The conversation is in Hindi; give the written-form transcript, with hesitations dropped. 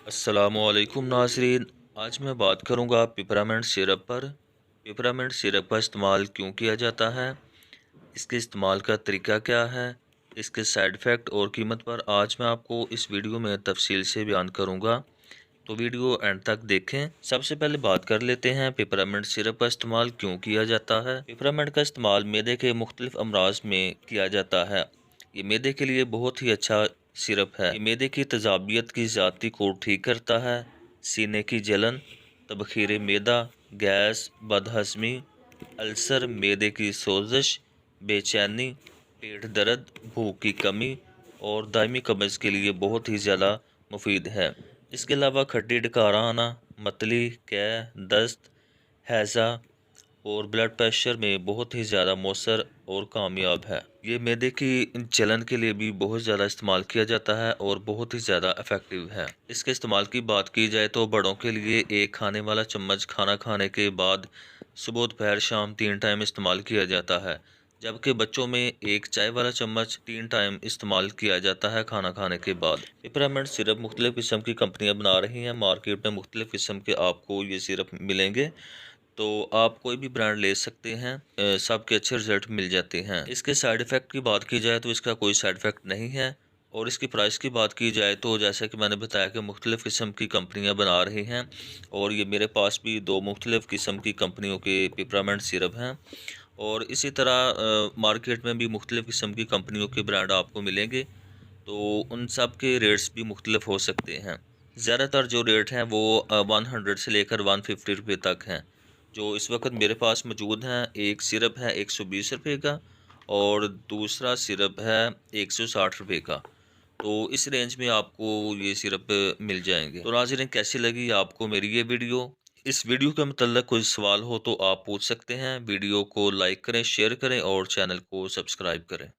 अस्सलामुअलैकुम नाज़रीन। आज मैं बात करूंगा पिपरामिंट सिरप पर। पिपरामिंट सिरप का इस्तेमाल क्यों किया जाता है, इसके इस्तेमाल का तरीका क्या है, इसके साइड इफ़ेक्ट और कीमत पर आज मैं आपको इस वीडियो में तफसील से बयान करूंगा, तो वीडियो एंड तक देखें। सबसे पहले बात कर लेते हैं पिपरामिंट सिरप का इस्तेमाल क्यों किया जाता है। पिपरामिंट का इस्तेमाल मैदे के मुख्तलिफ अमराज में किया जाता है। ये मैदे के लिए बहुत ही अच्छा सिरप है। ये मैदे की तेज़ाबियत की ज़्यादती को ठीक करता है। सीने की जलन, तबखीर मैदा, गैस, बदहज़मी, अल्सर, मैदे की सोजिश, बेचैनी, पेट दर्द, भूख की कमी और दायमी कब्ज़ के लिए बहुत ही ज़्यादा मुफीद है। इसके अलावा खट्टी डकारा आना, मतली, कै, दस्त, हैज़ा और ब्लड प्रेशर में बहुत ही ज़्यादा मौसर और कामयाब है। ये मैदे की जलन के लिए भी बहुत ज़्यादा इस्तेमाल किया जाता है और बहुत ही ज़्यादा इफ़ेक्टिव है। इसके इस्तेमाल की बात की जाए तो बड़ों के लिए एक खाने वाला चम्मच खाना खाने के बाद सुबह, दोपहर, शाम 3 टाइम इस्तेमाल किया जाता है, जबकि बच्चों में एक चाय वाला चम्मच 3 टाइम इस्तेमाल किया जाता है खाना खाने के बाद। पिपरामिंट सिरप मुख्तलिफ़ किस्म की कंपनियाँ बना रही हैं। मार्केट में मुख्तलिफ़ किस्म के आपको ये सिरप मिलेंगे, तो आप कोई भी ब्रांड ले सकते हैं। सबके अच्छे रिज़ल्ट मिल जाते हैं। इसके साइड इफ़ेक्ट की बात की जाए तो इसका कोई साइड इफ़ेक्ट नहीं है। और इसकी प्राइस की बात की जाए तो जैसा कि मैंने बताया कि मुख्तलिफ़ किस्म की कंपनियां बना रही हैं, और ये मेरे पास भी 2 मुख्तलिफ़ किस्म की कंपनियों के पिपरामिंट सिरप हैं। और इसी तरह मार्केट में भी मुख्तलिफ़ किस्म की कंपनियों के ब्रांड आपको मिलेंगे, तो उन सब के रेट्स भी मुख्तलिफ़ हो सकते हैं। ज़्यादातर जो रेट हैं वो 100 से लेकर 150 रुपये तक हैं। जो इस वक्त मेरे पास मौजूद हैं, एक सिरप है 120 रुपये का और दूसरा सिरप है 160 रुपये का। तो इस रेंज में आपको ये सिरप मिल जाएंगे। तो नाज़रीन, कैसी लगी आपको मेरी ये वीडियो? इस वीडियो के मतलब कोई सवाल हो तो आप पूछ सकते हैं। वीडियो को लाइक करें, शेयर करें और चैनल को सब्सक्राइब करें।